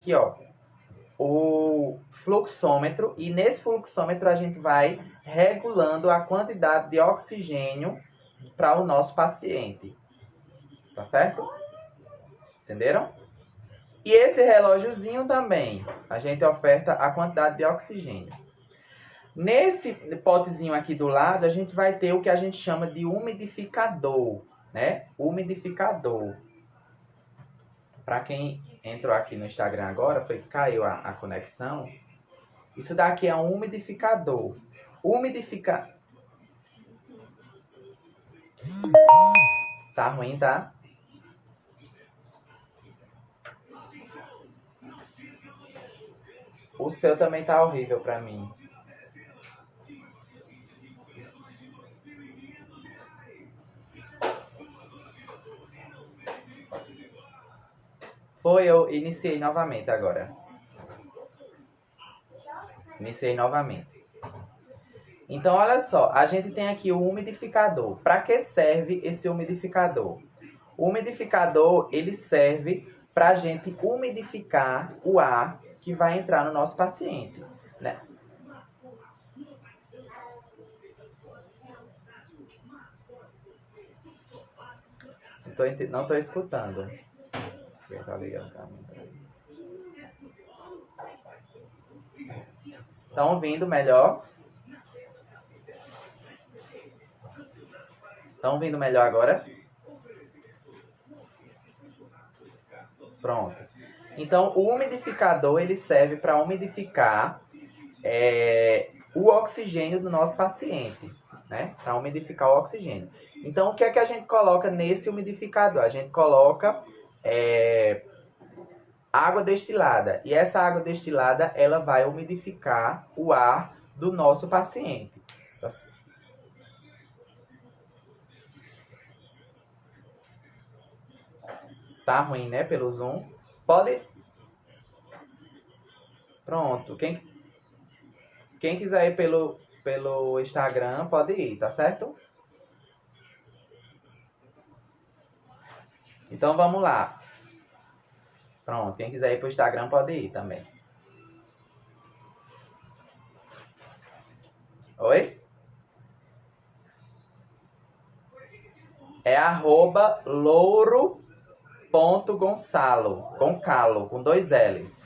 Aqui, ó, o fluxômetro, e nesse fluxômetro a gente vai regulando a quantidade de oxigênio para o nosso paciente. Tá certo? Entenderam? E esse relógiozinho também, a gente oferta a quantidade de oxigênio. Nesse potezinho aqui do lado, a gente vai ter o que a gente chama de umidificador, né? Umidificador. Para quem entrou aqui no Instagram agora, foi que caiu a conexão. Isso daqui é um umidificador. Tá ruim, tá? O seu também tá horrível pra mim. Foi, eu iniciei novamente agora. Iniciei novamente. Então, olha só, a gente tem aqui o umidificador. Para que serve esse umidificador? O umidificador, ele serve para a gente umidificar o ar que vai entrar no nosso paciente, né? Não estou escutando. Estão ouvindo melhor? Estão ouvindo melhor agora? Pronto. Então, o umidificador, ele serve para umidificar o oxigênio do nosso paciente, né? Para umidificar o oxigênio. Então, o que é que a gente coloca nesse umidificador? A gente coloca água destilada. E essa água destilada, ela vai umidificar o ar do nosso paciente. Tá ruim, né? Pelo Zoom. Pode... Pronto. Quem quiser ir pelo Instagram, pode ir, tá certo? Então, vamos lá. Pronto. Quem quiser ir pro Instagram, pode ir também. Oi? É @louro.gonçalo, com calo, com 2 L's.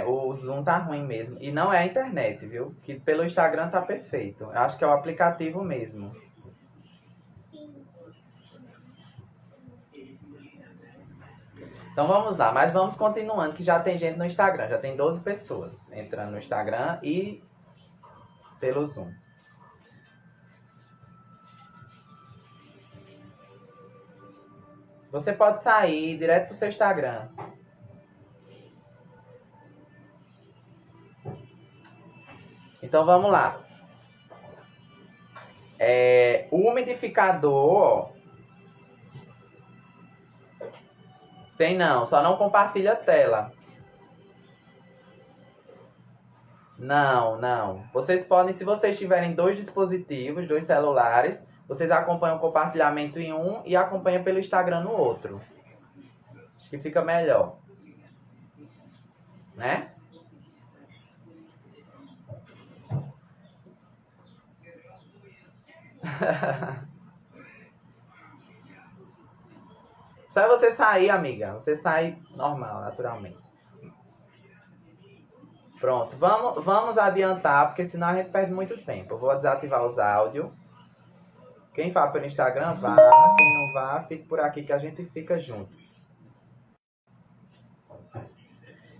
O Zoom tá ruim mesmo. E não é a internet, viu? Que pelo Instagram tá perfeito. Eu acho que é o aplicativo mesmo. Então vamos lá, mas vamos continuando, que já tem gente no Instagram. Já tem 12 pessoas entrando no Instagram e pelo Zoom. Você pode sair direto pro seu Instagram. Então vamos lá. O umidificador, tem não, só não compartilha a tela. Não. Vocês podem, se vocês tiverem 2 dispositivos, 2 celulares, vocês acompanham o compartilhamento em um e acompanham pelo Instagram no outro. Acho que fica melhor. Né? Só é você sair, amiga. Você sai normal, naturalmente. Pronto, vamos adiantar, porque senão a gente perde muito tempo. Eu vou desativar os áudios. Quem vá pelo Instagram, vá. Quem não vá, fique por aqui que a gente fica juntos.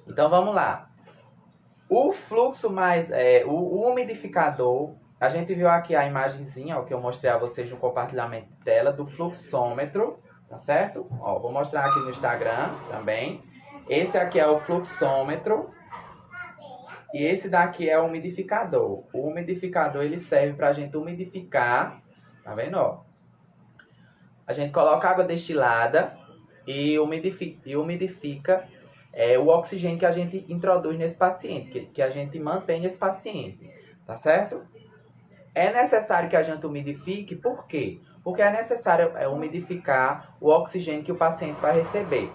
Então vamos lá. O fluxo o umidificador, a gente viu aqui a imagenzinha, ó, que eu mostrei a vocês no compartilhamento de tela, do fluxômetro, tá certo? Ó, vou mostrar aqui no Instagram também. Esse aqui é o fluxômetro. E esse daqui é o umidificador. O umidificador, ele serve pra gente umidificar, tá vendo, ó? A gente coloca água destilada e umidifica o oxigênio que a gente introduz nesse paciente, que a gente mantém nesse paciente, tá certo? É necessário que a gente umidifique, por quê? Porque é necessário umidificar o oxigênio que o paciente vai receber.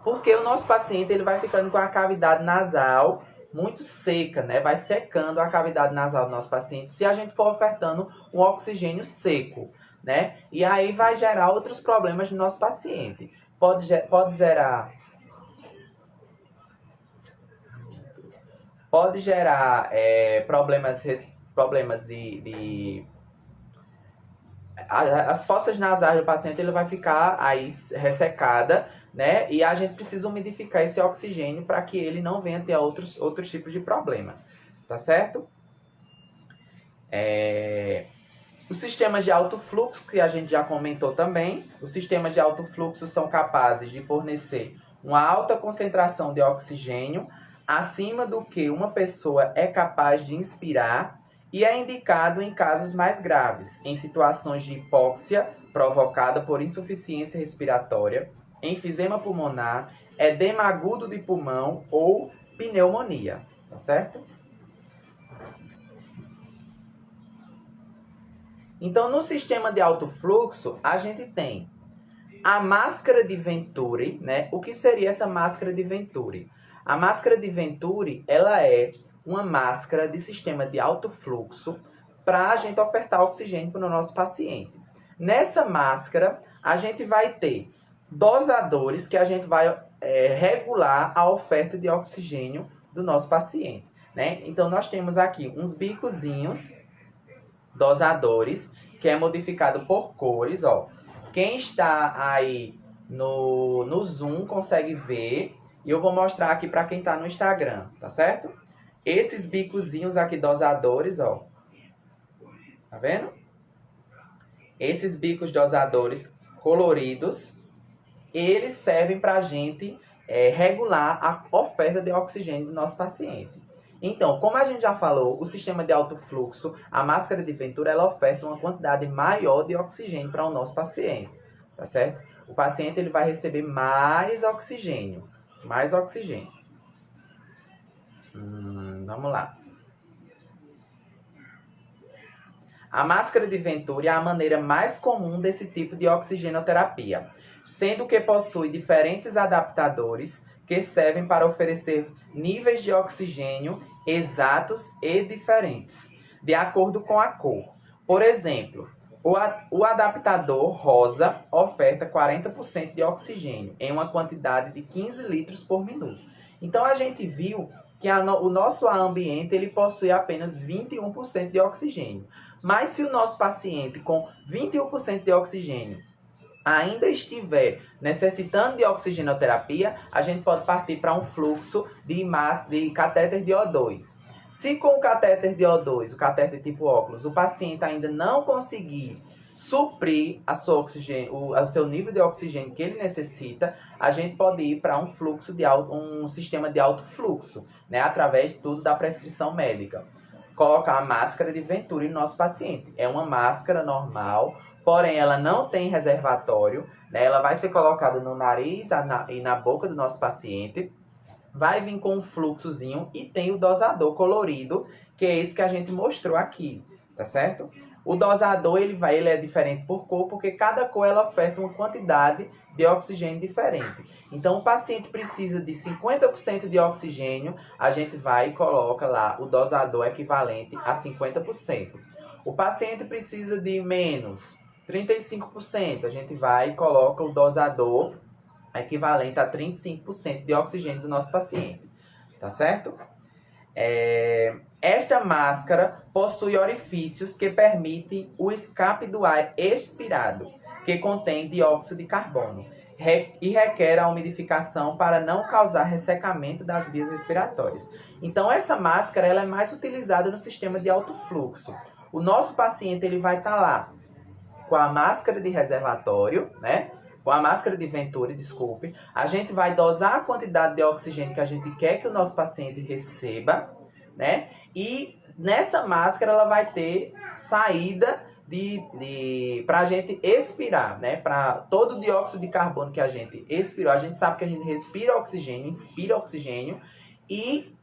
Porque o nosso paciente ele vai ficando com a cavidade nasal muito seca, né? Vai secando a cavidade nasal do nosso paciente se a gente for ofertando um oxigênio seco, né? E aí vai gerar outros problemas no nosso paciente. Pode gerar problemas de as fossas nasais do paciente ele vai ficar aí ressecada, né? E a gente precisa umidificar esse oxigênio para que ele não venha ter outros tipos de problema, tá certo? Os sistemas de alto fluxo, que a gente já comentou também, os sistemas de alto fluxo são capazes de fornecer uma alta concentração de oxigênio acima do que uma pessoa é capaz de inspirar e é indicado em casos mais graves, em situações de hipóxia provocada por insuficiência respiratória, enfisema pulmonar, edema agudo de pulmão ou pneumonia, tá certo? Então, no sistema de alto fluxo, a gente tem a máscara de Venturi, né? O que seria essa máscara de Venturi? A máscara de Venturi, ela é uma máscara de sistema de alto fluxo para a gente ofertar oxigênio para o nosso paciente. Nessa máscara, a gente vai ter dosadores que a gente vai regular a oferta de oxigênio do nosso paciente, né? Então, nós temos aqui uns bicozinhos dosadores, que é modificado por cores, ó. Quem está aí no Zoom consegue ver, e eu vou mostrar aqui para quem está no Instagram, tá certo? Esses bicozinhos aqui dosadores, ó. Tá vendo? Esses bicos dosadores coloridos, eles servem para a gente regular a oferta de oxigênio do nosso paciente. Então, como a gente já falou, o sistema de alto fluxo, a máscara de Venturi, ela oferta uma quantidade maior de oxigênio para o nosso paciente, tá certo? O paciente ele vai receber mais oxigênio, Vamos lá. A máscara de Venturi é a maneira mais comum desse tipo de oxigenoterapia, sendo que possui diferentes adaptadores que servem para oferecer níveis de oxigênio exatos e diferentes, de acordo com a cor. Por exemplo, o adaptador rosa oferta 40% de oxigênio em uma quantidade de 15 litros por minuto. Então, a gente viu que o nosso ar ambiente ele possui apenas 21% de oxigênio. Mas se o nosso paciente com 21% de oxigênio ainda estiver necessitando de oxigenoterapia, a gente pode partir para um fluxo de catéter de O2. Se com o catéter de O2, o catéter tipo óculos, o paciente ainda não conseguir suprir o seu nível de oxigênio que ele necessita, a gente pode ir para um sistema de alto fluxo, né, através tudo da prescrição médica. Colocar a máscara de Venturi no nosso paciente. É uma máscara normal, porém ela não tem reservatório, né? Ela vai ser colocada no nariz e na boca do nosso paciente, vai vir com um fluxozinho e tem o dosador colorido, que é esse que a gente mostrou aqui, tá certo? O dosador ele é diferente por cor, porque cada cor ela oferta uma quantidade de oxigênio diferente. Então, o paciente precisa de 50% de oxigênio, a gente vai e coloca lá o dosador equivalente a 50%. O paciente precisa de menos 35%, a gente vai e coloca o dosador equivalente a 35% de oxigênio do nosso paciente, tá certo? Esta máscara possui orifícios que permitem o escape do ar expirado, que contém dióxido de carbono, e requer a umidificação para não causar ressecamento das vias respiratórias. Então, essa máscara ela é mais utilizada no sistema de alto fluxo. O nosso paciente ele vai estar lá com a máscara de reservatório, né? Com a máscara de Venturi, desculpe. A gente vai dosar a quantidade de oxigênio que a gente quer que o nosso paciente receba, né? E nessa máscara ela vai ter saída para a gente expirar, né? Para todo o dióxido de carbono que a gente expirou. A gente sabe que a gente respira oxigênio, inspira oxigênio e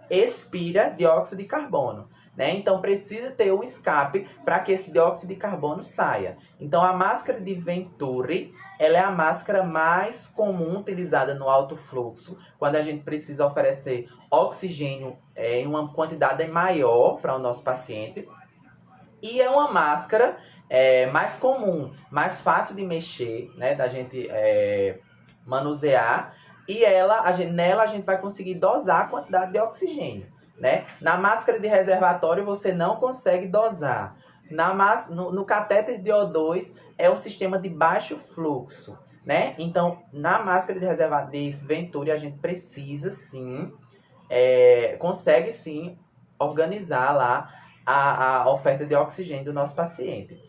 expira dióxido de carbono. né? Então precisa ter um escape para que esse dióxido de carbono saia. Então a máscara de Venturi, ela é a máscara mais comum utilizada no alto fluxo, quando a gente precisa oferecer oxigênio em uma quantidade maior para o nosso paciente. E é uma máscara mais comum, mais fácil de mexer, né, da gente manusear. E nela a gente vai conseguir dosar a quantidade de oxigênio, né? Na máscara de reservatório você não consegue dosar. No catéter de O2 é um sistema de baixo fluxo, né? Então, na máscara de reservatório de Venturi a gente precisa sim, consegue sim organizar lá a oferta de oxigênio do nosso paciente.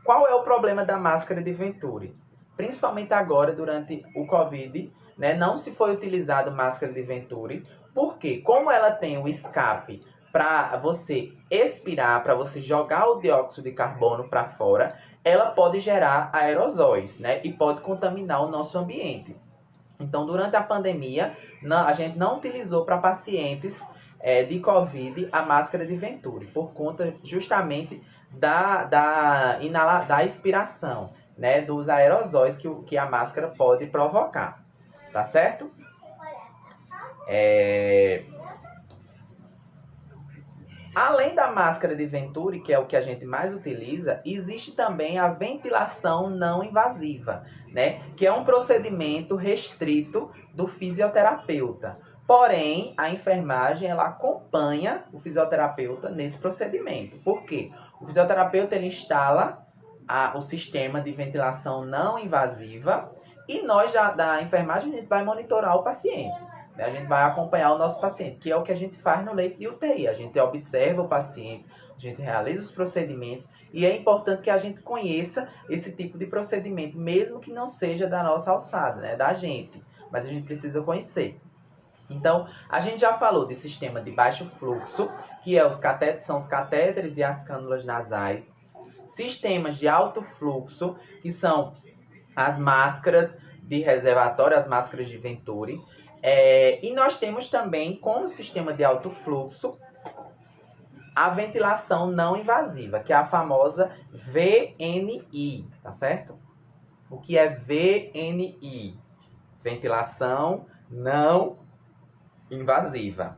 Qual é o problema da máscara de Venturi? Principalmente agora, durante o Covid, né, não se foi utilizado máscara de Venturi, porque como ela tem o escape para você expirar, para você jogar o dióxido de carbono para fora, ela pode gerar aerosóis, né, e pode contaminar o nosso ambiente. Então, durante a pandemia, a gente não utilizou para pacientes de Covid a máscara de Venturi, por conta justamente da expiração, né, dos aerosóis que a máscara pode provocar. Tá certo? Além da máscara de Venturi, que é o que a gente mais utiliza, existe também a ventilação não invasiva, né? Que é um procedimento restrito do fisioterapeuta. Porém, a enfermagem ela acompanha o fisioterapeuta nesse procedimento. Por quê? O fisioterapeuta ele instala o sistema de ventilação não invasiva e nós da enfermagem a gente vai monitorar o paciente. A gente vai acompanhar o nosso paciente, que é o que a gente faz no leito de UTI. A gente observa o paciente, a gente realiza os procedimentos e é importante que a gente conheça esse tipo de procedimento, mesmo que não seja da nossa alçada, né, da gente, mas a gente precisa conhecer. Então, a gente já falou de sistema de baixo fluxo, que são os catéteres e as cânulas nasais. Sistemas de alto fluxo, que são as máscaras de reservatório, as máscaras de Venturi. E nós temos também, como sistema de alto fluxo, a ventilação não invasiva, que é a famosa VNI, tá certo? O que é VNI? Ventilação não invasiva.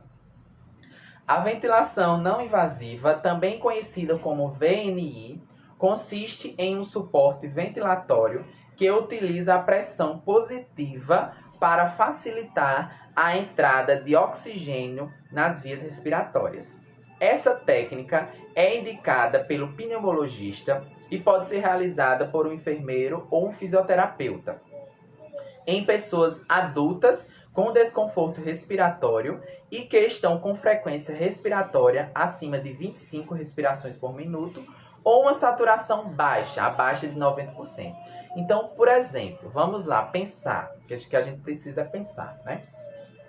A ventilação não invasiva, também conhecida como VNI, consiste em um suporte ventilatório que utiliza a pressão positiva para facilitar a entrada de oxigênio nas vias respiratórias. Essa técnica é indicada pelo pneumologista e pode ser realizada por um enfermeiro ou um fisioterapeuta em pessoas adultas com desconforto respiratório e que estão com frequência respiratória acima de 25 respirações por minuto ou uma saturação baixa, abaixo de 90%. Então, por exemplo, vamos lá pensar, que a gente precisa pensar, né?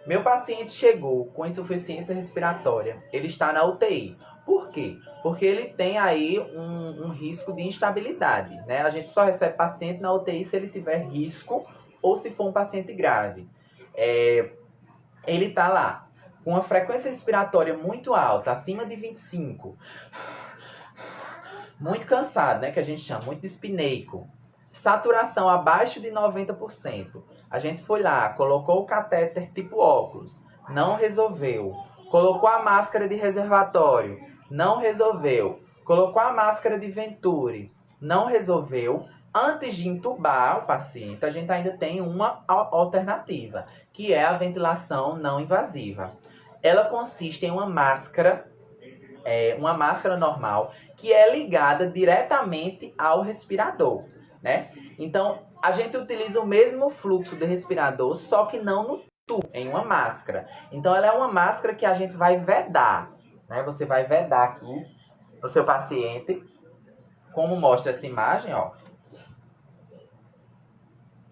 Meu paciente chegou com insuficiência respiratória, ele está na UTI. Por quê? Porque ele tem aí um risco de instabilidade, né? A gente só recebe paciente na UTI se ele tiver risco ou se for um paciente grave. Ele está lá com uma frequência respiratória muito alta, acima de 25, muito cansado, né, que a gente chama, muito dispneico, saturação abaixo de 90%. A gente foi lá, colocou o catéter tipo óculos, não resolveu. Colocou a máscara de reservatório, não resolveu. Colocou a máscara de Venturi, não resolveu. Antes de entubar o paciente, a gente ainda tem uma alternativa, que é a ventilação não invasiva. Ela consiste em uma máscara normal, que é ligada diretamente ao respirador, né? Então, a gente utiliza o mesmo fluxo do respirador, só que não no tubo, em uma máscara. Então, ela é uma máscara que a gente vai vedar, né? Você vai vedar aqui o seu paciente, como mostra essa imagem, ó.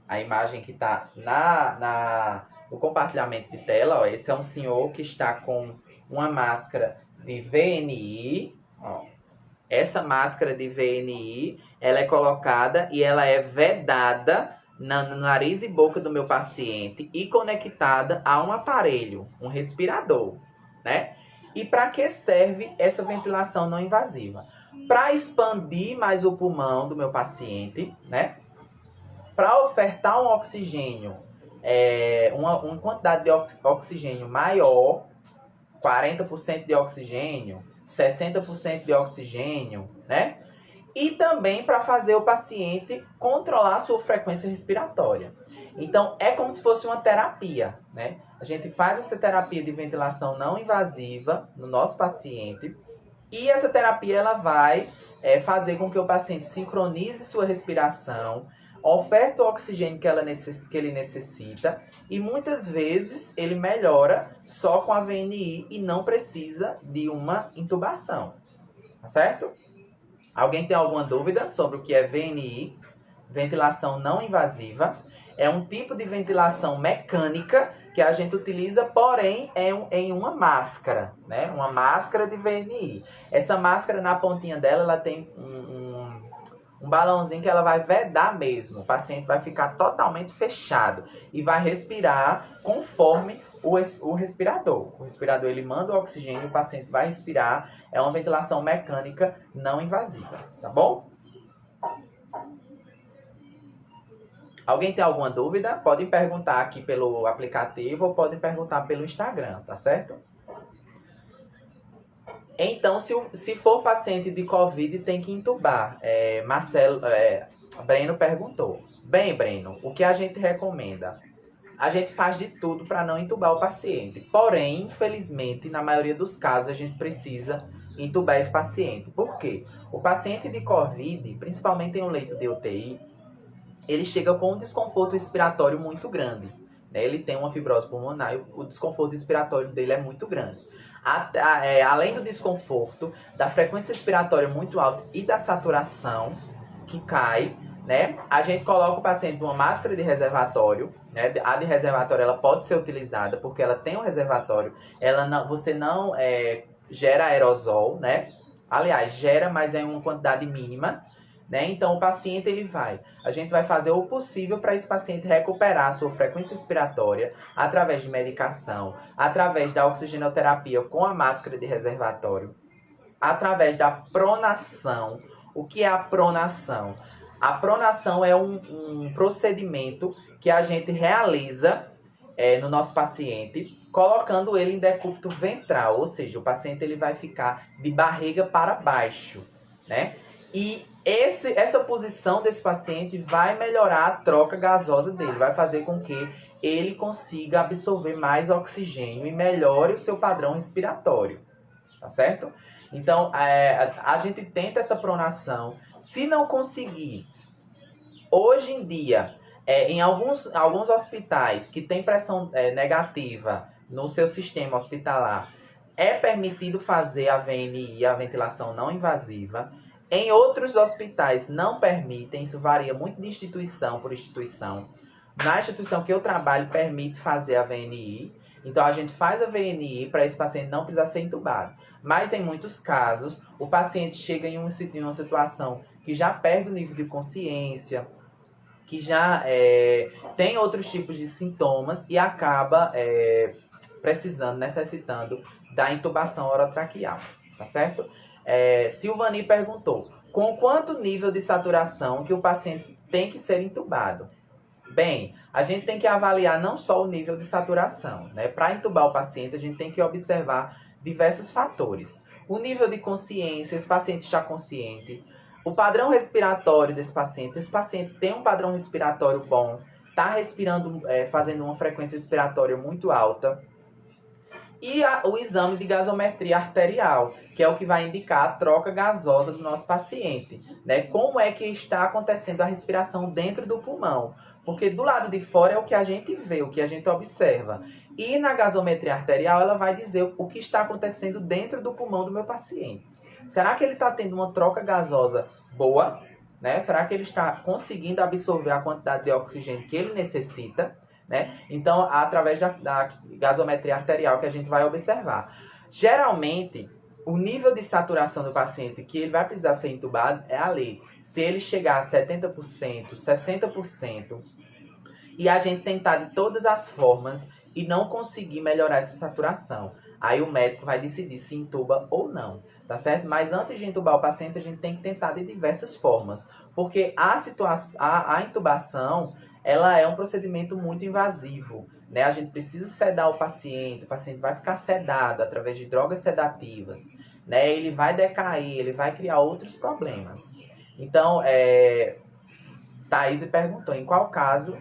A imagem que está no compartilhamento de tela, ó, esse é um senhor que está com uma máscara de VNI. Ó. Essa máscara de VNI, ela é colocada e ela é vedada no nariz e boca do meu paciente e conectada a um aparelho, um respirador, né? E para que serve essa ventilação não invasiva? Para expandir mais o pulmão do meu paciente, né? Para ofertar um oxigênio, uma quantidade de oxigênio maior, 40% de oxigênio, 60% de oxigênio, né? E também para fazer o paciente controlar a sua frequência respiratória. Então, é como se fosse uma terapia, né? A gente faz essa terapia de ventilação não invasiva no nosso paciente e essa terapia ela vai fazer com que o paciente sincronize sua respiração, oferte o oxigênio que ele necessita e muitas vezes ele melhora só com a VNI e não precisa de uma intubação, tá certo? Alguém tem alguma dúvida sobre o que é VNI? Ventilação não invasiva. É um tipo de ventilação mecânica que a gente utiliza, porém, em uma máscara, né? Uma máscara de VNI. Essa máscara, na pontinha dela, ela tem um balãozinho que ela vai vedar mesmo. O paciente vai ficar totalmente fechado e vai respirar conforme o respirador. O respirador, ele manda o oxigênio, o paciente vai respirar. É uma ventilação mecânica não invasiva, tá bom? Alguém tem alguma dúvida? Pode perguntar aqui pelo aplicativo ou pode perguntar pelo Instagram, tá certo? Então, se for paciente de Covid, tem que intubar. Breno perguntou. Bem, Breno, o que a gente recomenda? A gente faz de tudo para não intubar o paciente. Porém, infelizmente, na maioria dos casos, a gente precisa intubar esse paciente. Por quê? O paciente de Covid, principalmente em um leito de UTI, ele chega com um desconforto respiratório muito grande. Né? Ele tem uma fibrose pulmonar e o desconforto respiratório dele é muito grande. Além do desconforto, da frequência respiratória muito alta e da saturação que cai, né? A gente coloca o paciente numa máscara de reservatório, né? A de reservatório ela pode ser utilizada porque ela tem um reservatório, você não gera aerosol, né? Aliás, gera, mas é em uma quantidade mínima. Né? Então, o paciente a gente vai fazer o possível para esse paciente recuperar a sua frequência respiratória através de medicação, através da oxigenoterapia com a máscara de reservatório, através da pronação. O que é a pronação? A pronação é um procedimento que a gente realiza no nosso paciente, colocando ele em decúbito ventral, ou seja, o paciente ele vai ficar de barriga para baixo, né? E essa posição desse paciente vai melhorar a troca gasosa dele, vai fazer com que ele consiga absorver mais oxigênio e melhore o seu padrão respiratório, tá certo? Então, a gente tenta essa pronação. Se não conseguir, hoje em dia, em alguns hospitais que tem pressão negativa no seu sistema hospitalar, é permitido fazer a VNI, a ventilação não invasiva. Em outros hospitais não permitem, isso varia muito de instituição por instituição. Na instituição que eu trabalho, permite fazer a VNI. Então, a gente faz a VNI para esse paciente não precisar ser intubado. Mas, em muitos casos, o paciente chega em uma situação que já perde o nível de consciência, que já tem outros tipos de sintomas e acaba necessitando da intubação orotraqueal, tá certo? Silvani perguntou, com quanto nível de saturação que o paciente tem que ser intubado? Bem, a gente tem que avaliar não só o nível de saturação, né? Para intubar o paciente, a gente tem que observar diversos fatores. O nível de consciência, esse paciente está consciente. O padrão respiratório desse paciente. Esse paciente tem um padrão respiratório bom, está respirando, fazendo uma frequência respiratória muito alta. E o exame de gasometria arterial, que é o que vai indicar a troca gasosa do nosso paciente, né? Como é que está acontecendo a respiração dentro do pulmão. Porque do lado de fora é o que a gente vê, o que a gente observa. E na gasometria arterial ela vai dizer o que está acontecendo dentro do pulmão do meu paciente. Será que ele está tendo uma troca gasosa boa? Né? Será que ele está conseguindo absorver a quantidade de oxigênio que ele necessita? Né? Então, através da gasometria arterial que a gente vai observar. Geralmente, o nível de saturação do paciente que ele vai precisar ser intubado é ali. Se ele chegar a 70%, 60%, e a gente tentar de todas as formas e não conseguir melhorar essa saturação, Aí o médico vai decidir se intuba ou não, tá certo? Mas antes de intubar o paciente, a gente tem que tentar de diversas formas, porque a intubação, ela é um procedimento muito invasivo, né? A gente precisa sedar o paciente vai ficar sedado através de drogas sedativas, né? Ele vai decair, ele vai criar outros problemas. Então, Thaís perguntou em qual caso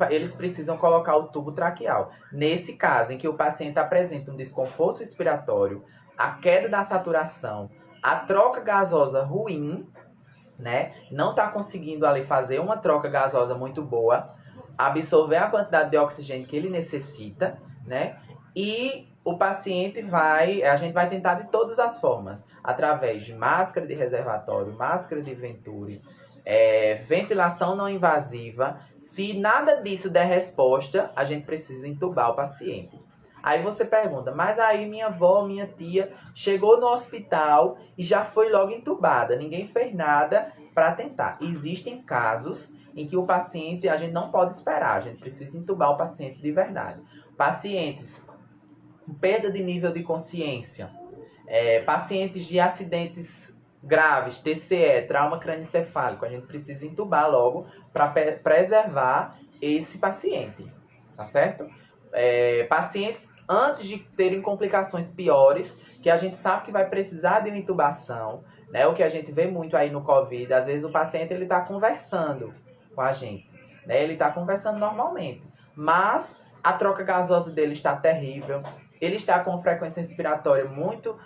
eles precisam colocar o tubo traqueal. Nesse caso, em que o paciente apresenta um desconforto respiratório, a queda da saturação, a troca gasosa ruim, né? Não está conseguindo ali fazer uma troca gasosa muito boa, absorver a quantidade de oxigênio que ele necessita, né? E o paciente a gente vai tentar de todas as formas, através de máscara de reservatório, máscara de Venturi, ventilação não invasiva. Se nada disso der resposta, a gente precisa entubar o paciente. Aí você pergunta, mas aí minha avó, minha tia, chegou no hospital e já foi logo entubada. Ninguém fez nada para tentar. Existem casos em que o paciente, a gente não pode esperar. A gente precisa entubar o paciente de verdade. Pacientes com perda de nível de consciência, pacientes de acidentes graves, TCE, trauma crânioencefálico, a gente precisa entubar logo para preservar esse paciente, tá certo? Pacientes antes de terem complicações piores, que a gente sabe que vai precisar de uma intubação, né? O que a gente vê muito aí no COVID, às vezes o paciente ele está conversando com a gente, né? Ele está conversando normalmente, mas a troca gasosa dele está terrível, ele está com frequência respiratória muito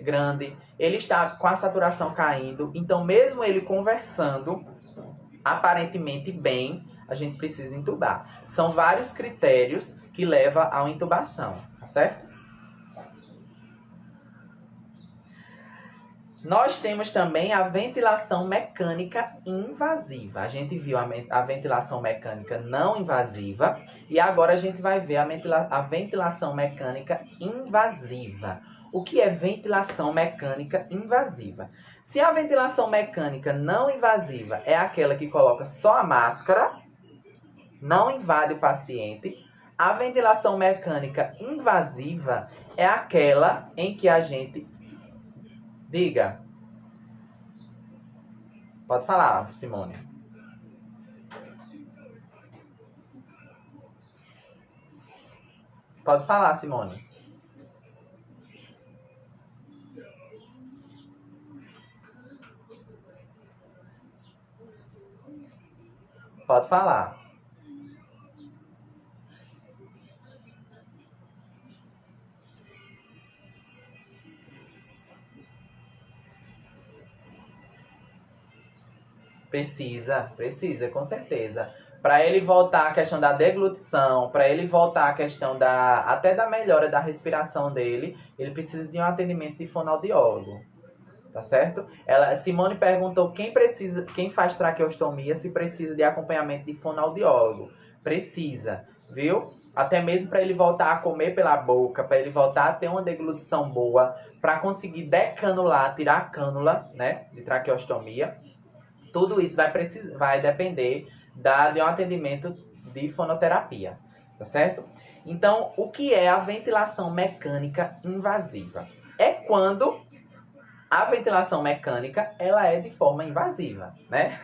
grande, ele está com a saturação caindo, então mesmo ele conversando aparentemente bem, a gente precisa entubar. São vários critérios que levam à intubação, tá certo? Nós temos também a ventilação mecânica invasiva. A gente viu a ventilação mecânica não invasiva e agora a gente vai ver a ventilação mecânica invasiva. O que é ventilação mecânica invasiva? Se a ventilação mecânica não invasiva é aquela que coloca só a máscara, não invade o paciente, a ventilação mecânica invasiva é aquela em que a gente... Diga. Pode falar, Simone. Pode falar, Simone. Pode falar. Precisa, com certeza. Para ele voltar a questão da deglutição, para ele voltar a questão até da melhora da respiração dele, ele precisa de um atendimento de fonoaudiólogo. Tá certo? Simone perguntou quem faz traqueostomia se precisa de acompanhamento de fonoaudiólogo. Precisa, viu? Até mesmo para ele voltar a comer pela boca, para ele voltar a ter uma deglutição boa, para conseguir decanular, tirar a cânula, né, de traqueostomia. Tudo isso vai depender de um atendimento de fonoterapia, tá certo? Então, o que é a ventilação mecânica invasiva? É quando a ventilação mecânica, ela é de forma invasiva, né?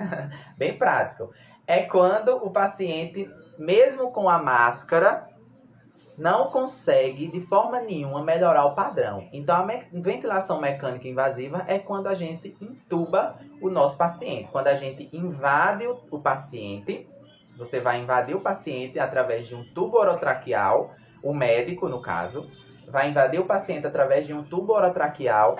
Bem prático. É quando o paciente, mesmo com a máscara, não consegue de forma nenhuma melhorar o padrão. Então, a ventilação mecânica invasiva é quando a gente intuba o nosso paciente. Quando a gente invade o paciente, você vai invadir o paciente através de um tubo orotraqueal, o médico, no caso, vai invadir o paciente através de um tubo orotraqueal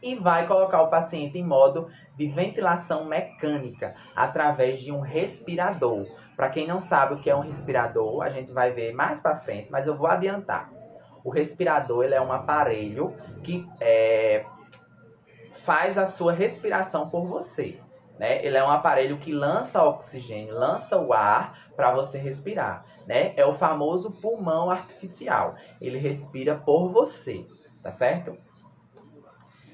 e vai colocar o paciente em modo de ventilação mecânica através de um respirador. Para quem não sabe o que é um respirador, a gente vai ver mais para frente, mas eu vou adiantar. O respirador ele é um aparelho que faz a sua respiração por você, né? Ele é um aparelho que lança oxigênio, lança o ar para você respirar, né? É o famoso pulmão artificial. Ele respira por você, tá certo?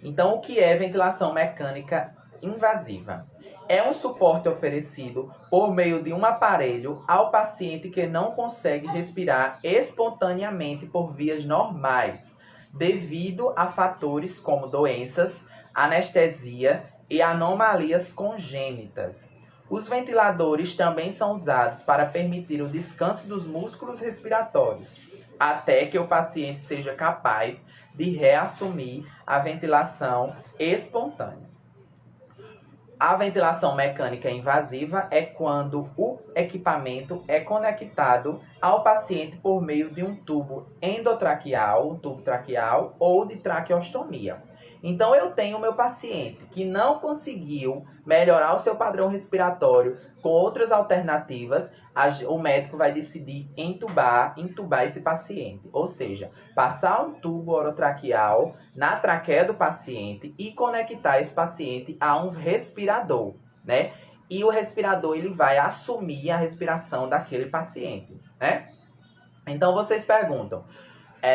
Então, o que é ventilação mecânica invasiva? É um suporte oferecido por meio de um aparelho ao paciente que não consegue respirar espontaneamente por vias normais, devido a fatores como doenças, anestesia e anomalias congênitas. Os ventiladores também são usados para permitir o descanso dos músculos respiratórios, até que o paciente seja capaz de reassumir a ventilação espontânea. A ventilação mecânica invasiva é quando o equipamento é conectado ao paciente por meio de um tubo endotraqueal, um tubo traqueal ou de traqueostomia. Então, eu tenho o meu paciente que não conseguiu melhorar o seu padrão respiratório com outras alternativas, o médico vai decidir entubar esse paciente. Ou seja, passar um tubo orotraqueal na traqueia do paciente e conectar esse paciente a um respirador, né? E o respirador ele vai assumir a respiração daquele paciente, né? Então, vocês perguntam,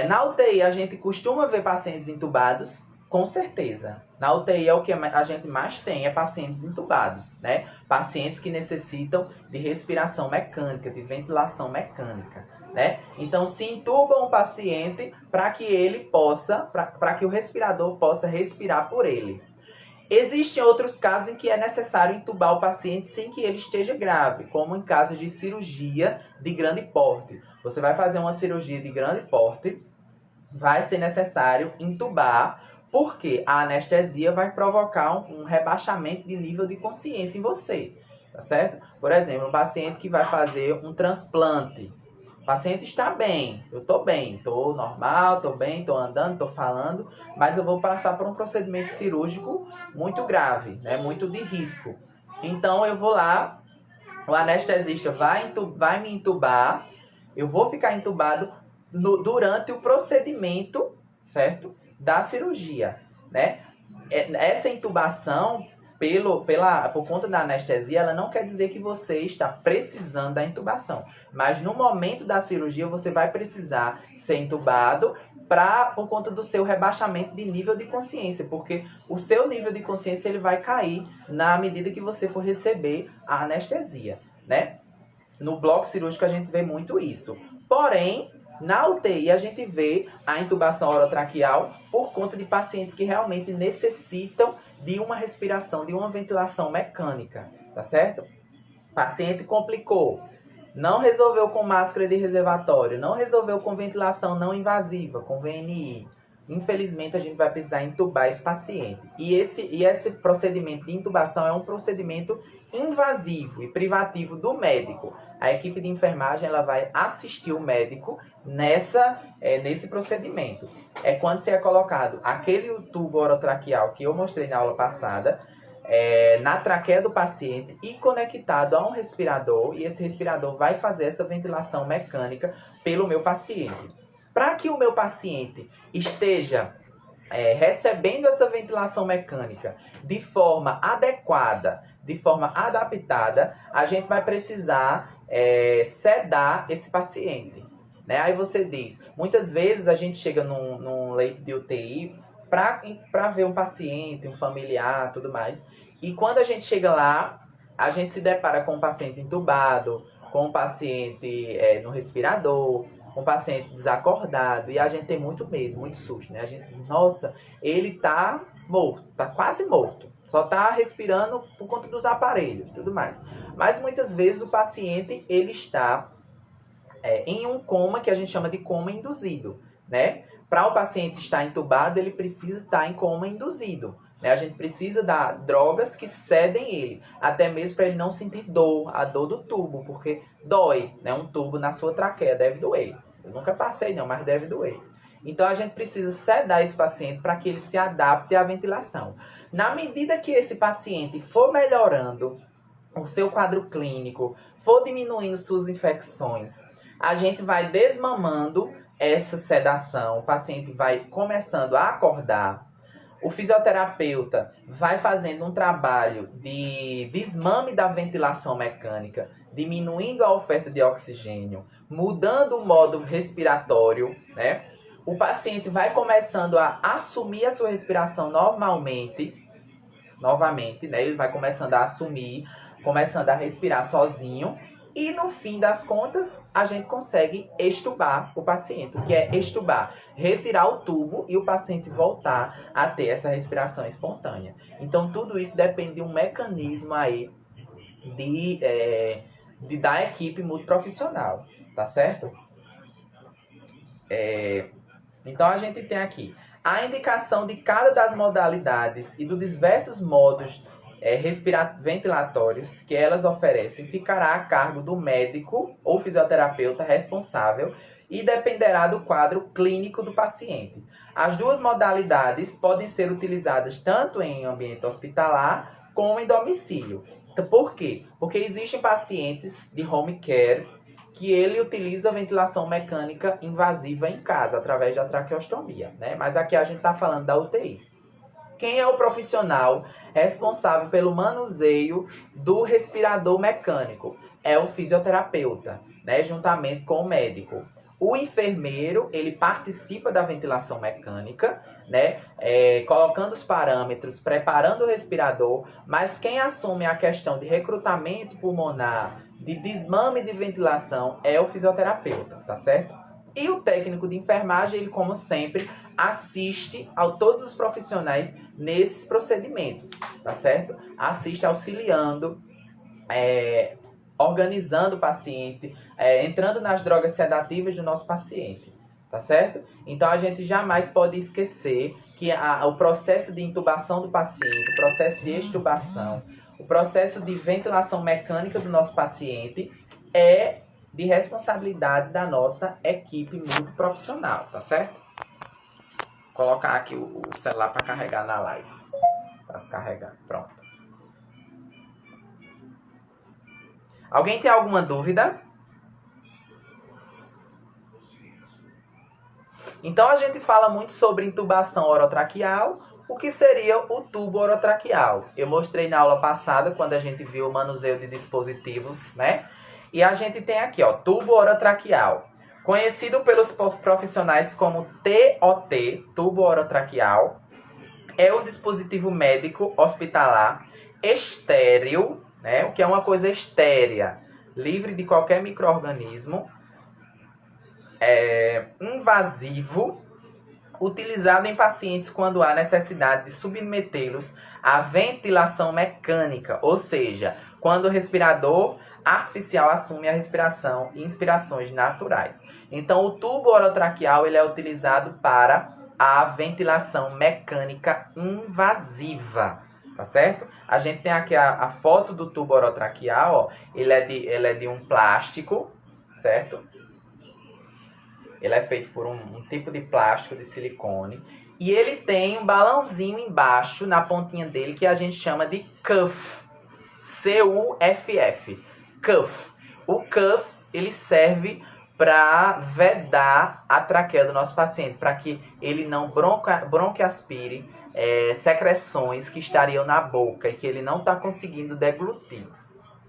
na UTI a gente costuma ver pacientes entubados? Com certeza. Na UTI é o que a gente mais tem, é pacientes entubados, né? Pacientes que necessitam de respiração mecânica, de ventilação mecânica, né? Então, se intuba um paciente para que ele possa, para que o respirador possa respirar por ele. Existem outros casos em que é necessário entubar o paciente sem que ele esteja grave, como em casos de cirurgia de grande porte. Você vai fazer uma cirurgia de grande porte, vai ser necessário entubar, porque a anestesia vai provocar um rebaixamento de nível de consciência em você, tá certo? Por exemplo, um paciente que vai fazer um transplante. O paciente está bem, eu estou bem, estou normal, estou bem, estou andando, estou falando, mas eu vou passar por um procedimento cirúrgico muito grave, né? Muito de risco. Então, eu vou lá, o anestesista vai me entubar, eu vou ficar entubado durante o procedimento, certo? Da cirurgia, né? Essa intubação, por conta da anestesia, ela não quer dizer que você está precisando da intubação. Mas no momento da cirurgia, você vai precisar ser intubado por conta do seu rebaixamento de nível de consciência. Porque o seu nível de consciência ele vai cair na medida que você for receber a anestesia, né? No bloco cirúrgico a gente vê muito isso. Porém, na UTI, a gente vê a intubação orotraqueal por conta de pacientes que realmente necessitam de uma respiração, de uma ventilação mecânica, tá certo? Paciente complicou, não resolveu com máscara de reservatório, não resolveu com ventilação não invasiva, com VNI. Infelizmente, a gente vai precisar intubar esse paciente. E esse procedimento de intubação é um procedimento invasivo e privativo do médico. A equipe de enfermagem ela vai assistir o médico nesse procedimento. É quando se é colocado aquele tubo orotraqueal que eu mostrei na aula passada, na traqueia do paciente e conectado a um respirador. E esse respirador vai fazer essa ventilação mecânica pelo meu paciente. Para que o meu paciente esteja recebendo essa ventilação mecânica de forma adequada, de forma adaptada, a gente vai precisar sedar esse paciente, né? Aí você diz, muitas vezes a gente chega num leito de UTI para ver um paciente, um familiar, tudo mais. E quando a gente chega lá, a gente se depara com um paciente entubado, com um paciente no respirador, um paciente desacordado, e a gente tem muito medo, muito susto, né? A gente, nossa, ele tá morto, tá quase morto, só tá respirando por conta dos aparelhos, tudo mais. Mas muitas vezes o paciente, ele está em um coma que a gente chama de coma induzido, né? Para o paciente estar entubado, ele precisa estar em coma induzido, né? A gente precisa dar drogas que cedem ele, até mesmo para ele não sentir dor, a dor do tubo, porque dói, né? Um tubo na sua traqueia deve doer. Eu nunca passei não, mas deve doer. Então a gente precisa sedar esse paciente para que ele se adapte à ventilação. Na medida que esse paciente for melhorando o seu quadro clínico, for diminuindo suas infecções, a gente vai desmamando essa sedação, o paciente vai começando a acordar, o fisioterapeuta vai fazendo um trabalho de desmame da ventilação mecânica, diminuindo a oferta de oxigênio, mudando o modo respiratório, né? O paciente vai começando a assumir a sua respiração normalmente, novamente, né? Ele vai começando a assumir, começando a respirar sozinho. E no fim das contas, a gente consegue extubar o paciente. O que é extubar? Retirar o tubo e o paciente voltar a ter essa respiração espontânea. Então, tudo isso depende de um mecanismo aí da equipe multiprofissional, tá certo? Então, a gente tem aqui a indicação de cada das modalidades e dos diversos modos ventilatórios que elas oferecem ficará a cargo do médico ou fisioterapeuta responsável e dependerá do quadro clínico do paciente. As duas modalidades podem ser utilizadas tanto em ambiente hospitalar como em domicílio. Por quê? Porque existem pacientes de home care que ele utiliza ventilação mecânica invasiva em casa, através da traqueostomia, né? Mas aqui a gente está falando da UTI. Quem é o profissional responsável pelo manuseio do respirador mecânico? É o fisioterapeuta, né? Juntamente com o médico. O enfermeiro, ele participa da ventilação mecânica, né? Colocando os parâmetros, preparando o respirador, mas quem assume a questão de recrutamento pulmonar, de desmame de ventilação, é o fisioterapeuta, tá certo? E o técnico de enfermagem, ele, como sempre, assiste a todos os profissionais nesses procedimentos, tá certo? Assiste auxiliando, organizando o paciente, entrando nas drogas sedativas do nosso paciente, tá certo? Então, a gente jamais pode esquecer que o processo de intubação do paciente, o processo de extubação, o processo de ventilação mecânica do nosso paciente é de responsabilidade da nossa equipe multiprofissional, tá certo? Vou colocar aqui o celular para carregar na live. Para se carregar, pronto. Alguém tem alguma dúvida? Então, a gente fala muito sobre intubação orotraqueal. O que seria o tubo orotraqueal? Eu mostrei na aula passada, quando a gente viu o manuseio de dispositivos, né? E a gente tem aqui, ó, tubo orotraqueal. Conhecido pelos profissionais como TOT, tubo orotraqueal. É um dispositivo médico hospitalar estéril, né? O que é uma coisa estérea, livre de qualquer micro-organismo, invasivo, utilizado em pacientes quando há necessidade de submetê-los à ventilação mecânica, ou seja, quando o respirador artificial assume a respiração e inspirações naturais. Então, o tubo orotraqueal ele é utilizado para a ventilação mecânica invasiva, tá certo? A gente tem aqui a foto do tubo orotraqueal, ó, ele é de um plástico, certo? Ele é feito por um tipo de plástico de silicone. E ele tem um balãozinho embaixo, na pontinha dele, que a gente chama de cuff. C-U-F-F. Cuff. O cuff, ele serve para vedar a traqueia do nosso paciente, para que ele não bronquiaspire secreções que estariam na boca e que ele não está conseguindo deglutir.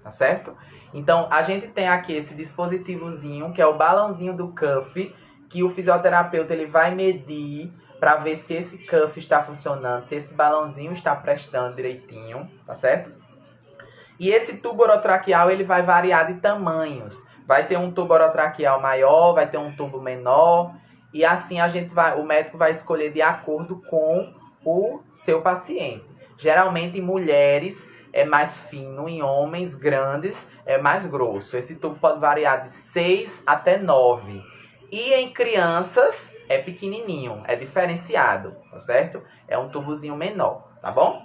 Tá certo? Então, a gente tem aqui esse dispositivozinho, que é o balãozinho do cuff, que o fisioterapeuta ele vai medir para ver se esse cuff está funcionando, se esse balãozinho está prestando direitinho, tá certo? E esse tubo orotraqueal ele vai variar de tamanhos. Vai ter um tubo orotraqueal maior, vai ter um tubo menor, e assim o médico vai escolher de acordo com o seu paciente. Geralmente em mulheres é mais fino, em homens grandes é mais grosso. Esse tubo pode variar de 6 até 9. E em crianças é pequenininho, é diferenciado, tá certo? É um tubozinho menor, tá bom?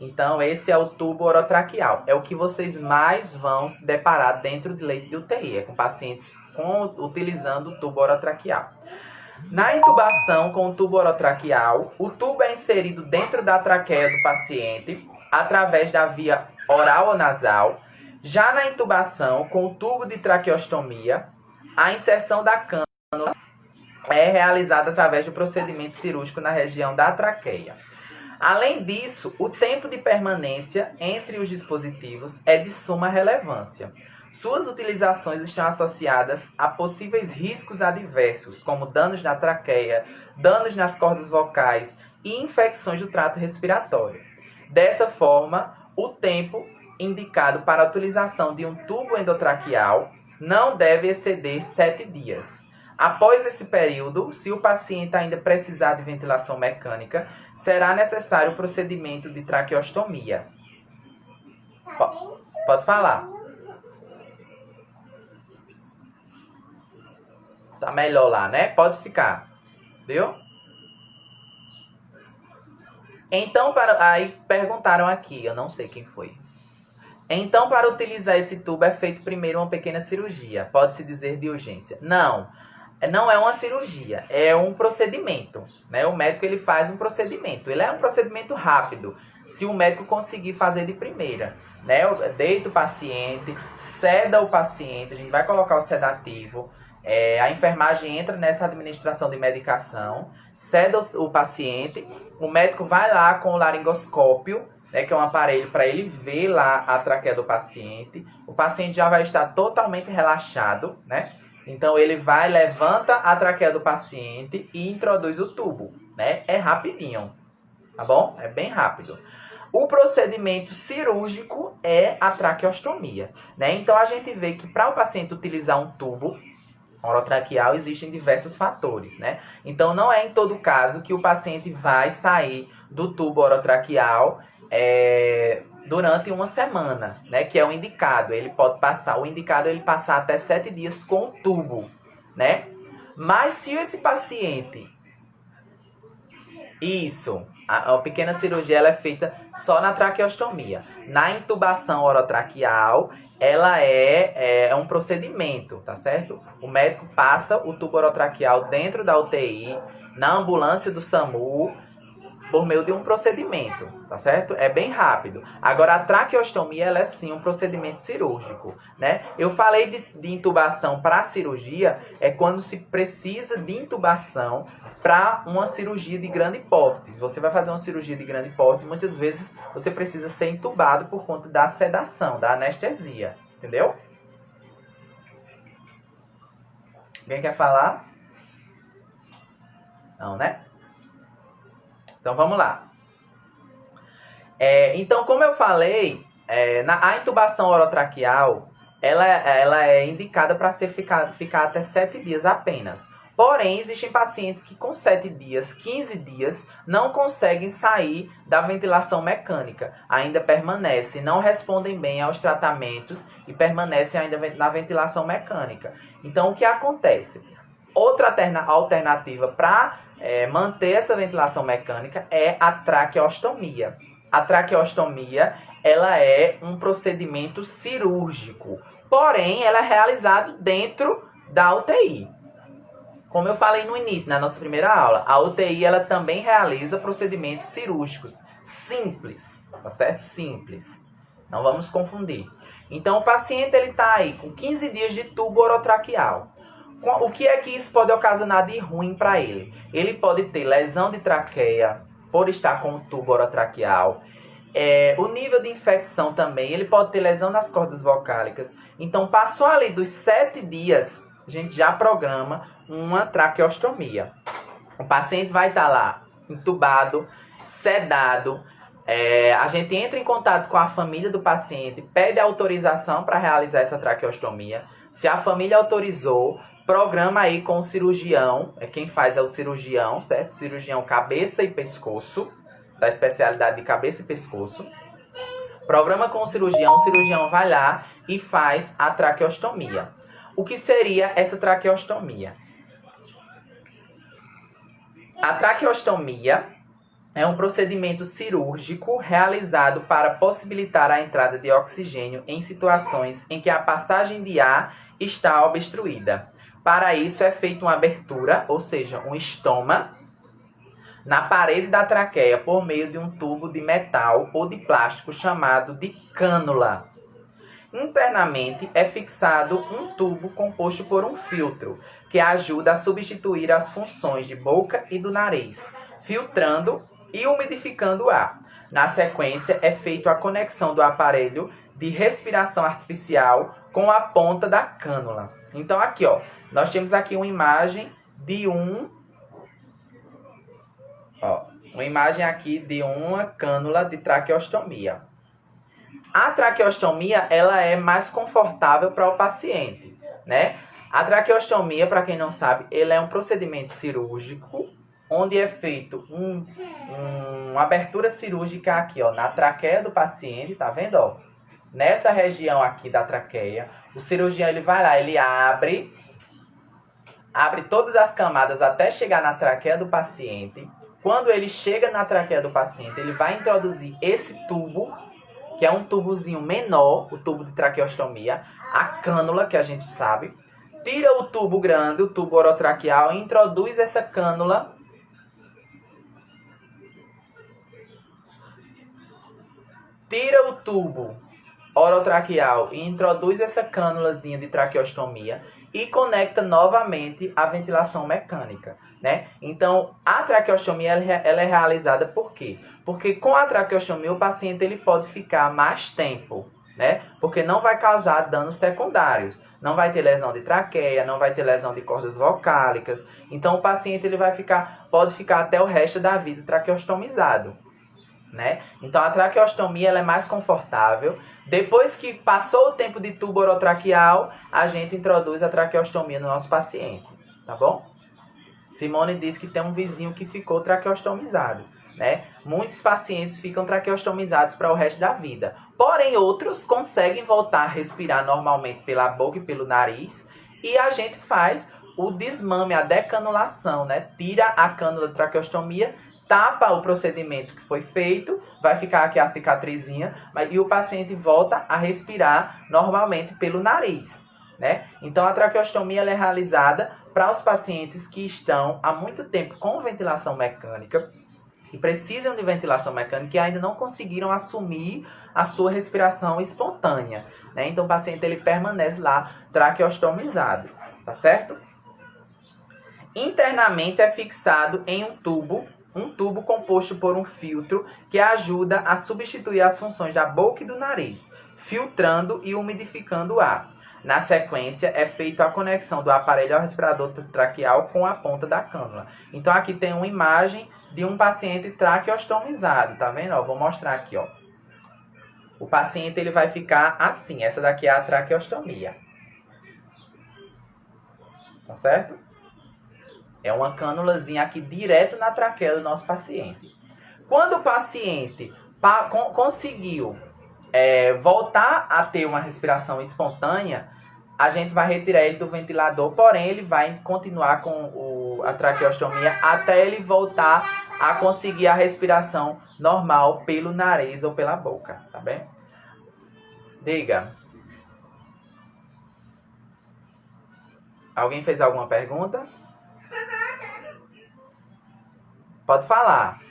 Então, esse é o tubo orotraqueal. É o que vocês mais vão se deparar dentro de leito de UTI, com pacientes utilizando o tubo orotraqueal. Na intubação com o tubo orotraqueal, o tubo é inserido dentro da traqueia do paciente através da via oral ou nasal. Já na intubação com o tubo de traqueostomia, a inserção da cânula é realizada através do procedimento cirúrgico na região da traqueia. Além disso, o tempo de permanência entre os dispositivos é de suma relevância. Suas utilizações estão associadas a possíveis riscos adversos, como danos na traqueia, danos nas cordas vocais e infecções do trato respiratório. Dessa forma, o tempo indicado para a utilização de um tubo endotraqueal não deve exceder 7 dias. Após esse período, se o paciente ainda precisar de ventilação mecânica, será necessário o procedimento de traqueostomia. Pode falar. Tá melhor lá, né? Pode ficar. Viu? Então, aí perguntaram aqui, eu não sei quem foi. Então, para utilizar esse tubo é feito primeiro uma pequena cirurgia. Pode-se dizer de urgência. Não é uma cirurgia, é um procedimento, né? O médico ele faz um procedimento. Ele é um procedimento rápido, se o médico conseguir fazer de primeira, né? Deita o paciente, seda o paciente, a gente vai colocar o sedativo. A enfermagem entra nessa administração de medicação, seda o paciente, o médico vai lá com o laringoscópio, né, que é um aparelho para ele ver lá a traqueia do paciente. O paciente já vai estar totalmente relaxado, né? Então ele vai, levanta a traqueia do paciente e introduz o tubo, né? É rapidinho, tá bom? É bem rápido. O procedimento cirúrgico é a traqueostomia, né? Então a gente vê que para o paciente utilizar um tubo orotraqueal existem diversos fatores, né? Então não é em todo caso que o paciente vai sair do tubo orotraqueal durante uma semana, né? Que é o indicado. Ele pode passar, o indicado é ele passar até 7 dias com o tubo, né? Mas se esse paciente... A pequena cirurgia ela é feita só na traqueostomia. Na intubação orotraqueal, ela é um procedimento, tá certo? O médico passa o tubo orotraqueal dentro da UTI, na ambulância do SAMU, por meio de um procedimento, tá certo? É bem rápido. Agora, a traqueostomia, ela é sim um procedimento cirúrgico, né? Eu falei de intubação para cirurgia, é quando se precisa de intubação para uma cirurgia de grande porte. Se você vai fazer uma cirurgia de grande porte, muitas vezes você precisa ser intubado por conta da sedação, da anestesia, entendeu? Alguém quer falar? Não, né? Então, vamos lá. Então, como eu falei, a intubação orotraqueal, ela é indicada para ficar até 7 dias apenas. Porém, existem pacientes que com 7 dias, 15 dias, não conseguem sair da ventilação mecânica. Ainda permanecem, não respondem bem aos tratamentos e permanecem ainda na ventilação mecânica. Então, o que acontece? Outra alternativa para manter essa ventilação mecânica é a traqueostomia. A traqueostomia, ela é um procedimento cirúrgico, porém, ela é realizado dentro da UTI. Como eu falei no início, na nossa primeira aula, a UTI ela também realiza procedimentos cirúrgicos simples, tá certo? Simples. Não vamos confundir. Então, o paciente ele está aí com 15 dias de tubo orotraqueal. O que é que isso pode ocasionar de ruim para ele? Ele pode ter lesão de traqueia por estar com o tubo orotraqueal. O nível de infecção também, ele pode ter lesão nas cordas vocálicas. Então, passou ali dos 7 dias, a gente já programa uma traqueostomia. O paciente vai estar lá intubado, sedado. A gente entra em contato com a família do paciente, pede autorização para realizar essa traqueostomia. Se a família autorizou, programa aí com o cirurgião. Quem faz é o cirurgião, certo? Cirurgião cabeça e pescoço, da especialidade de cabeça e pescoço. Programa com o cirurgião vai lá e faz a traqueostomia. O que seria essa traqueostomia? A traqueostomia é um procedimento cirúrgico realizado para possibilitar a entrada de oxigênio em situações em que a passagem de ar está obstruída. Para isso é feita uma abertura, ou seja, um estoma, na parede da traqueia por meio de um tubo de metal ou de plástico chamado de cânula. Internamente é fixado um tubo composto por um filtro, que ajuda a substituir as funções de boca e do nariz, filtrando e umidificando o ar. Na sequência, é feita a conexão do aparelho de respiração artificial com a ponta da cânula. Então, aqui, ó, nós temos aqui uma imagem de um Uma imagem aqui de uma cânula de traqueostomia. A traqueostomia, ela é mais confortável para o paciente, né? A traqueostomia, para quem não sabe, ele é um procedimento cirúrgico, onde é feito uma abertura cirúrgica aqui, ó, na traqueia do paciente, tá vendo, ó? Nessa região aqui da traqueia, o cirurgião, ele vai lá, ele abre todas as camadas até chegar na traqueia do paciente. Quando ele chega na traqueia do paciente, ele vai introduzir esse tubo, que é um tubozinho menor, o tubo de traqueostomia, a cânula, que a gente sabe. Tira o tubo grande, o tubo orotraqueal, e introduz essa cânula. Tira o tubo orotraqueal e introduz essa cânulazinha de traqueostomia e conecta novamente a ventilação mecânica, né? Então, a traqueostomia ela é realizada por quê? Porque com a traqueostomia o paciente ele pode ficar mais tempo, né? Porque não vai causar danos secundários. Não vai ter lesão de traqueia, não vai ter lesão de cordas vocálicas. Então, o paciente ele pode ficar até o resto da vida traqueostomizado, né? Então, a traqueostomia ela é mais confortável. Depois que passou o tempo de tubo orotraqueal, a gente introduz a traqueostomia no nosso paciente, tá bom? Simone diz que tem um vizinho que ficou traqueostomizado, né? Muitos pacientes ficam traqueostomizados para o resto da vida. Porém, outros conseguem voltar a respirar normalmente pela boca e pelo nariz. E a gente faz o desmame, a decanulação, né? Tira a cânula de traqueostomia, tapa o procedimento que foi feito, vai ficar aqui a cicatrizinha, e o paciente volta a respirar normalmente pelo nariz, né? Então, a traqueostomia ela é realizada para os pacientes que estão há muito tempo com ventilação mecânica e precisam de ventilação mecânica e ainda não conseguiram assumir a sua respiração espontânea, né? Então, o paciente ele permanece lá traqueostomizado, tá certo? Internamente é fixado em um tubo composto por um filtro que ajuda a substituir as funções da boca e do nariz, filtrando e umidificando o ar. Na sequência, é feita a conexão do aparelho ao respirador traqueal com a ponta da cânula. Então, aqui tem uma imagem de um paciente traqueostomizado, tá vendo? Ó, vou mostrar aqui, ó. O paciente ele vai ficar assim. Essa daqui é a traqueostomia. Tá certo? É uma cânulazinha aqui direto na traqueia do nosso paciente. Quando o paciente conseguiu voltar a ter uma respiração espontânea, a gente vai retirar ele do ventilador, porém ele vai continuar com a traqueostomia até ele voltar a conseguir a respiração normal pelo nariz ou pela boca, tá bem? Diga. Alguém fez alguma pergunta? Pode falar.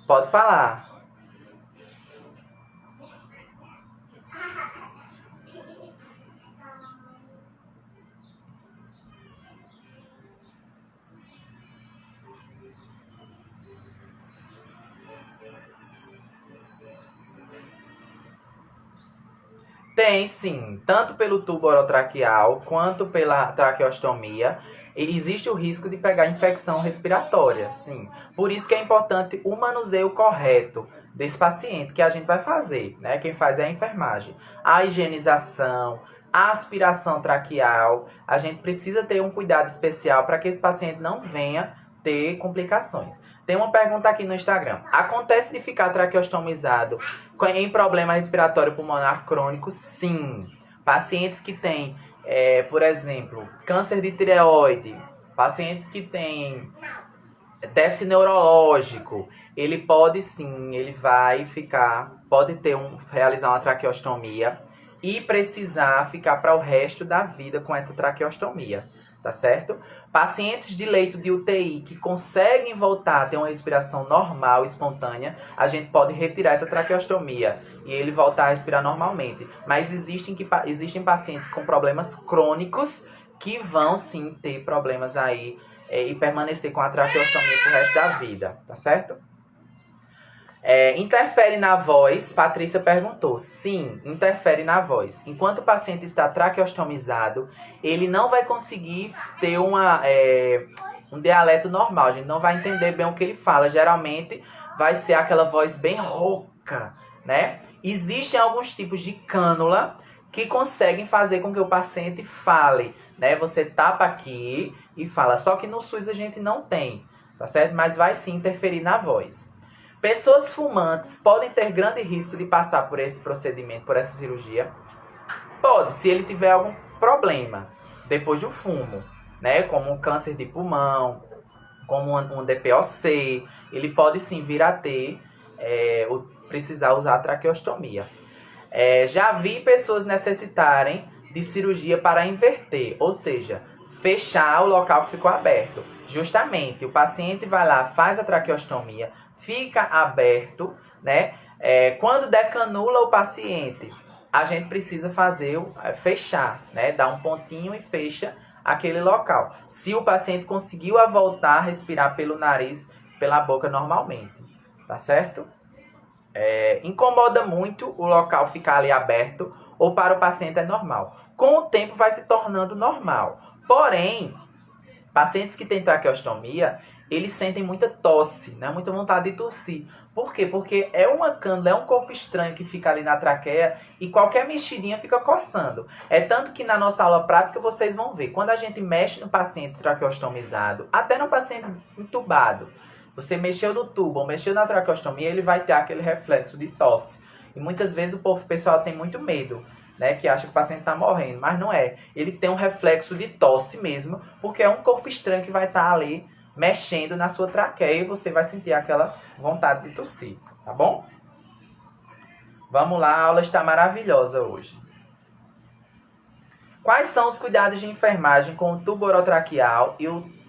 Pode falar. Tem sim, tanto pelo tubo orotraqueal quanto pela traqueostomia. Existe o risco de pegar infecção respiratória, sim. Por isso que é importante o manuseio correto desse paciente que a gente vai fazer, né? Quem faz é a enfermagem. A higienização, a aspiração traqueal. A gente precisa ter um cuidado especial para que esse paciente não venha ter complicações. Tem uma pergunta aqui no Instagram. Acontece de ficar traqueostomizado em problema respiratório pulmonar crônico? Sim. Pacientes que têm, por exemplo, câncer de tireoide, pacientes que têm déficit neurológico, ele pode sim, pode realizar uma traqueostomia e precisar ficar para o resto da vida com essa traqueostomia. Tá certo? Pacientes de leito de UTI que conseguem voltar a ter uma respiração normal, espontânea, a gente pode retirar essa traqueostomia e ele voltar a respirar normalmente. Mas existem pacientes com problemas crônicos que vão sim ter problemas aí e permanecer com a traqueostomia pro resto da vida, tá certo? Interfere na voz? Patrícia perguntou. Sim, interfere na voz. Enquanto o paciente está traqueostomizado, ele não vai conseguir ter um dialeto normal. A gente não vai entender bem o que ele fala. Geralmente vai ser aquela voz bem rouca, né? Existem alguns tipos de cânula que conseguem fazer com que o paciente fale, né? Você tapa aqui e fala. Só que no SUS a gente não tem, tá certo? Mas vai sim interferir na voz. Pessoas fumantes podem ter grande risco de passar por esse procedimento, por essa cirurgia? Pode, se ele tiver algum problema depois do fumo, né? Como um câncer de pulmão, como um DPOC, ele pode sim vir a ter, precisar usar a traqueostomia. Já vi pessoas necessitarem de cirurgia para inverter, ou seja, fechar o local que ficou aberto. Justamente, o paciente vai lá, faz a traqueostomia, fica aberto, né? Quando decanula o paciente, a gente precisa fechar, né? Dar um pontinho e fecha aquele local. Se o paciente conseguiu voltar a respirar pelo nariz, pela boca normalmente, tá certo? Incomoda muito o local ficar ali aberto ou para o paciente é normal. Com o tempo vai se tornando normal. Porém, pacientes que têm traqueostomia, eles sentem muita tosse, né? Muita vontade de tossir. Por quê? Porque é uma cânula, é um corpo estranho que fica ali na traqueia e qualquer mexidinha fica coçando. É tanto que na nossa aula prática vocês vão ver. Quando a gente mexe no paciente traqueostomizado, até no paciente entubado, você mexeu no tubo ou mexeu na traqueostomia, ele vai ter aquele reflexo de tosse. E muitas vezes o pessoal tem muito medo, né, que acha que o paciente está morrendo, mas não é. Ele tem um reflexo de tosse mesmo, porque é um corpo estranho que vai estar ali mexendo na sua traqueia e você vai sentir aquela vontade de tossir, tá bom? Vamos lá, a aula está maravilhosa hoje. Quais são os cuidados de enfermagem com o tubo orotraqueal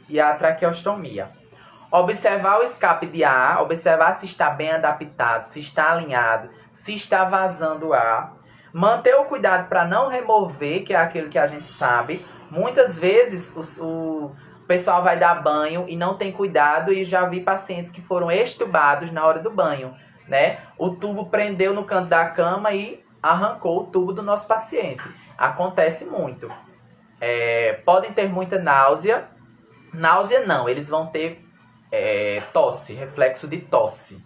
e a traqueostomia? Observar o escape de ar, observar se está bem adaptado, se está alinhado, se está vazando ar. Manter o cuidado para não remover, que é aquilo que a gente sabe. Muitas vezes o pessoal vai dar banho e não tem cuidado e já vi pacientes que foram extubados na hora do banho, né? O tubo prendeu no canto da cama e arrancou o tubo do nosso paciente. Acontece muito. Podem ter muita náusea. Náusea não, eles vão ter tosse, reflexo de tosse,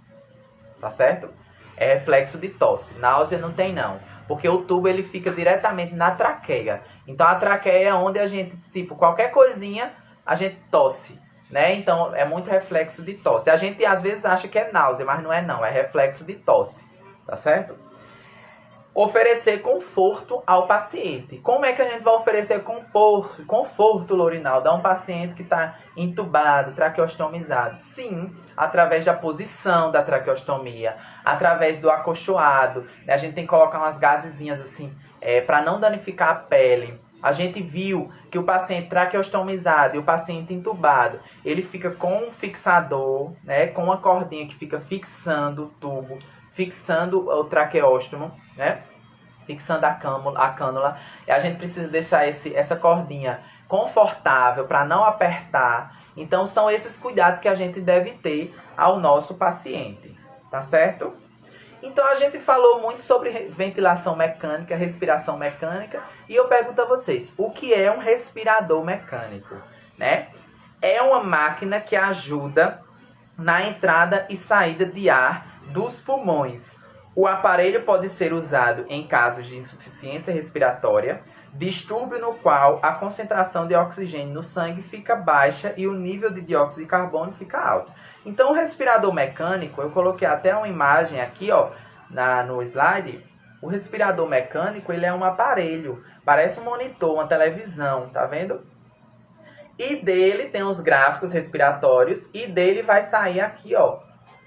tá certo? É reflexo de tosse. Náusea não tem não, porque o tubo ele fica diretamente na traqueia. Então a traqueia é onde a gente, qualquer coisinha, a gente tosse, né? Então é muito reflexo de tosse. A gente às vezes acha que é náusea, mas não, é reflexo de tosse, tá certo? Oferecer conforto ao paciente. Como é que a gente vai oferecer conforto, Lourinaldo, a um paciente que está entubado, traqueostomizado? Sim, através da posição da traqueostomia, através do acolchoado. A gente tem que colocar umas gazezinhas assim, para não danificar a pele. A gente viu que o paciente traqueostomizado e o paciente entubado, ele fica com um fixador, né, com uma cordinha que fica fixando o tubo, fixando o traqueóstomo, né? Fixando a cânula. E a gente precisa deixar essa cordinha confortável para não apertar. Então, são esses cuidados que a gente deve ter ao nosso paciente, tá certo? Então, a gente falou muito sobre ventilação mecânica, respiração mecânica. E eu pergunto a vocês, o que é um respirador mecânico, né? É uma máquina que ajuda na entrada e saída de ar dos pulmões. O aparelho pode ser usado em casos de insuficiência respiratória, distúrbio no qual a concentração de oxigênio no sangue fica baixa e o nível de dióxido de carbono fica alto. Então, o respirador mecânico, eu coloquei até uma imagem aqui, ó, no slide. O respirador mecânico, ele é um aparelho, parece um monitor, uma televisão, tá vendo? E dele tem os gráficos respiratórios e dele vai sair aqui, ó,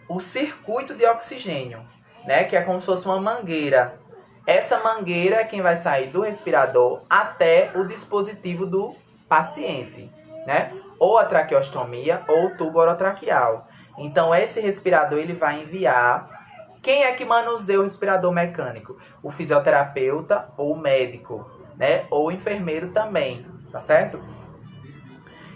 o circuito de oxigênio, né, que é como se fosse uma mangueira. Essa mangueira é quem vai sair do respirador até o dispositivo do paciente, né? Ou a traqueostomia ou o tubo orotraqueal. Então, esse respirador ele vai enviar. Quem é que manuseia o respirador mecânico? O fisioterapeuta ou o médico, né? Ou o enfermeiro também, tá certo?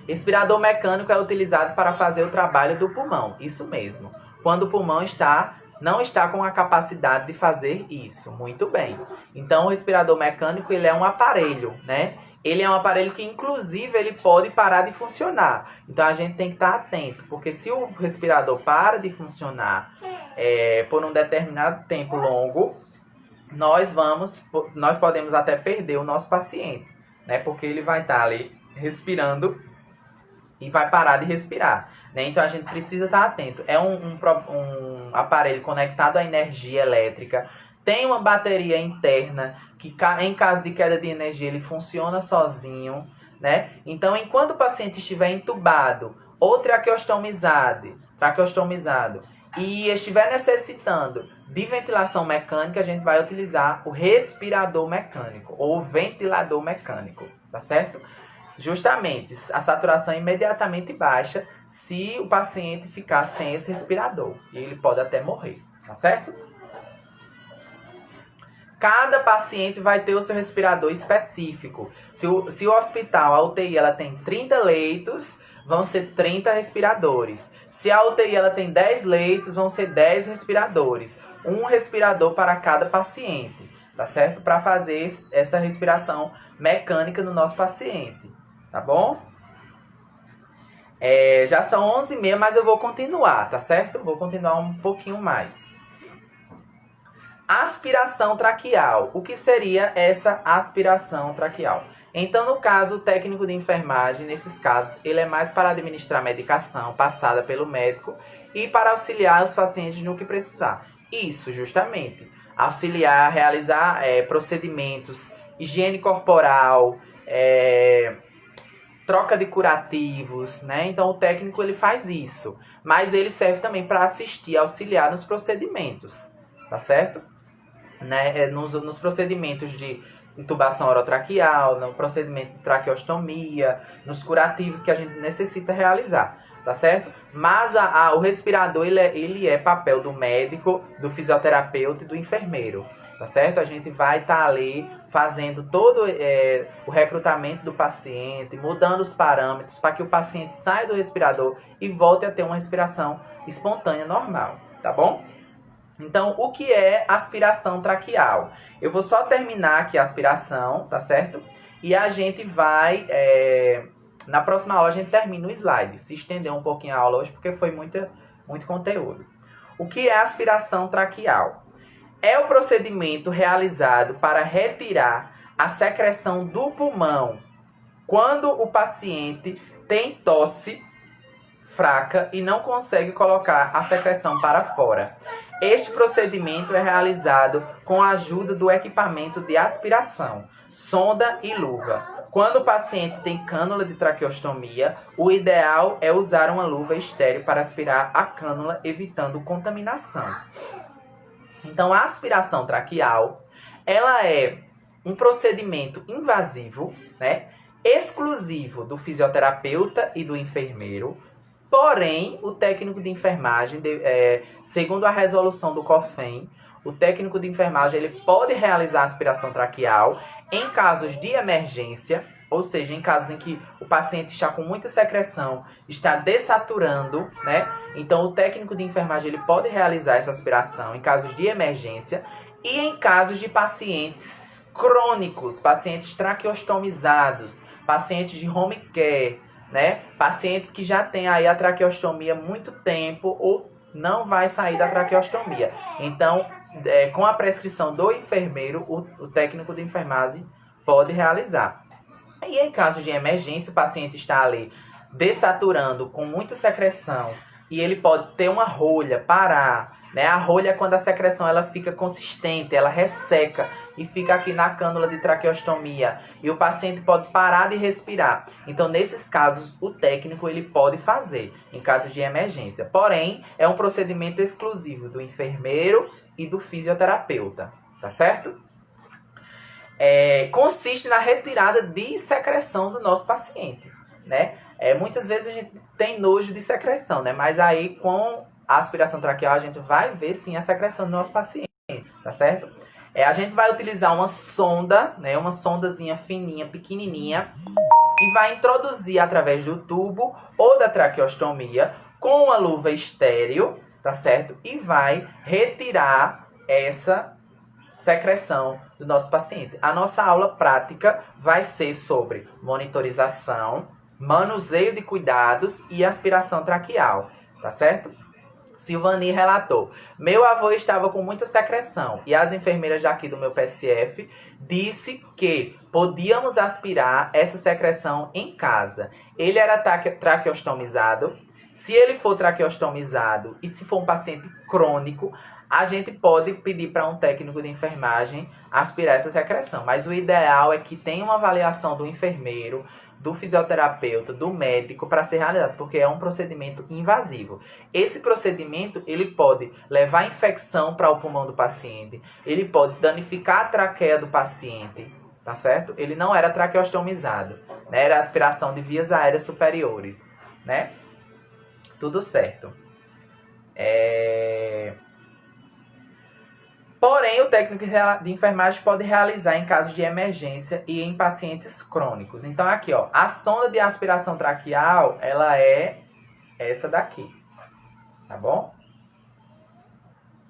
Respirador mecânico é utilizado para fazer o trabalho do pulmão, isso mesmo. Quando o pulmão está não está com a capacidade de fazer isso. Muito bem. Então, o respirador mecânico, ele é um aparelho, né? Ele é um aparelho que, inclusive, ele pode parar de funcionar. Então, a gente tem que estar atento, porque se o respirador para de funcionar por um determinado tempo longo, nós podemos até perder o nosso paciente, né? Porque ele vai estar ali respirando e vai parar de respirar, né? Então, a gente precisa estar atento. É um aparelho conectado à energia elétrica, tem uma bateria interna que, em caso de queda de energia, ele funciona sozinho, né? Então, enquanto o paciente estiver entubado ou traqueostomizado e estiver necessitando de ventilação mecânica, a gente vai utilizar o respirador mecânico ou ventilador mecânico, tá certo? Justamente, a saturação é imediatamente baixa se o paciente ficar sem esse respirador. E ele pode até morrer, tá certo? Cada paciente vai ter o seu respirador específico. Se o hospital, a UTI, ela tem 30 leitos, vão ser 30 respiradores. Se a UTI ela tem 10 leitos, vão ser 10 respiradores. Um respirador para cada paciente, tá certo? Para fazer essa respiração mecânica no nosso paciente, tá bom? Já são 11h30, mas eu vou continuar, tá certo? Vou continuar um pouquinho mais. Aspiração traqueal. O que seria essa aspiração traqueal? Então, no caso, o técnico de enfermagem, nesses casos, ele é mais para administrar medicação passada pelo médico e para auxiliar os pacientes no que precisar. Isso, justamente. Auxiliar, realizar procedimentos, higiene corporal, troca de curativos, né? Então, o técnico, ele faz isso. Mas ele serve também para assistir, auxiliar nos procedimentos, tá certo? Né? Nos procedimentos de intubação orotraqueal, no procedimento de traqueostomia, nos curativos que a gente necessita realizar, tá certo? Mas o respirador, ele é papel do médico, do fisioterapeuta e do enfermeiro, tá certo? A gente vai estar ali fazendo todo o recrutamento do paciente, mudando os parâmetros para que o paciente saia do respirador e volte a ter uma respiração espontânea normal, tá bom? Então, o que é aspiração traqueal? Eu vou só terminar aqui a aspiração, tá certo? E a gente vai... na próxima aula a gente termina o slide. Se estender um pouquinho a aula hoje, porque foi muito conteúdo. O que é aspiração traqueal? É o procedimento realizado para retirar a secreção do pulmão quando o paciente tem tosse fraca e não consegue colocar a secreção para fora. Este procedimento é realizado com a ajuda do equipamento de aspiração, sonda e luva. Quando o paciente tem cânula de traqueostomia, o ideal é usar uma luva estéril para aspirar a cânula, evitando contaminação. Então, a aspiração traqueal, ela é um procedimento invasivo, né, exclusivo do fisioterapeuta e do enfermeiro. Porém, o técnico de enfermagem, segundo a resolução do COFEN, o técnico de enfermagem ele pode realizar aspiração traqueal em casos de emergência, ou seja, em casos em que o paciente está com muita secreção, está dessaturando, né? Então, o técnico de enfermagem ele pode realizar essa aspiração em casos de emergência e em casos de pacientes crônicos, pacientes traqueostomizados, pacientes de home care, né? Pacientes que já têm aí a traqueostomia há muito tempo ou não vai sair da traqueostomia. Então, com a prescrição do enfermeiro, o técnico de enfermagem pode realizar. E em caso de emergência, o paciente está ali dessaturando com muita secreção e ele pode ter uma rolha, parar, né? A rolha é quando a secreção ela fica consistente, ela resseca e fica aqui na cânula de traqueostomia e o paciente pode parar de respirar. Então, nesses casos, o técnico ele pode fazer em casos de emergência. Porém, é um procedimento exclusivo do enfermeiro e do fisioterapeuta, tá certo? Consiste na retirada de secreção do nosso paciente, né? Muitas vezes a gente tem nojo de secreção, né? Mas aí com a aspiração traqueal a gente vai ver sim a secreção do nosso paciente, tá certo? A gente vai utilizar uma sonda, né? Uma sondazinha fininha, pequenininha, e vai introduzir através do tubo ou da traqueostomia com uma luva estéril, tá certo? E vai retirar essa secreção do nosso paciente. A nossa aula prática vai ser sobre monitorização, manuseio de cuidados e aspiração traqueal, tá certo? Silvani relatou: meu avô estava com muita secreção e as enfermeiras daqui do meu PSF disse que podíamos aspirar essa secreção em casa. Ele era traqueostomizado. Se ele for traqueostomizado e se for um paciente crônico, a gente pode pedir para um técnico de enfermagem aspirar essa secreção. Mas o ideal é que tenha uma avaliação do enfermeiro, do fisioterapeuta, do médico para ser realizado, porque é um procedimento invasivo. Esse procedimento, ele pode levar infecção para o pulmão do paciente, ele pode danificar a traqueia do paciente, tá certo? Ele não era traqueostomizado, né? Era aspiração de vias aéreas superiores, né? Tudo certo. Porém, o técnico de enfermagem pode realizar em casos de emergência e em pacientes crônicos. Então, aqui, ó, a sonda de aspiração traqueal, ela é essa daqui, tá bom?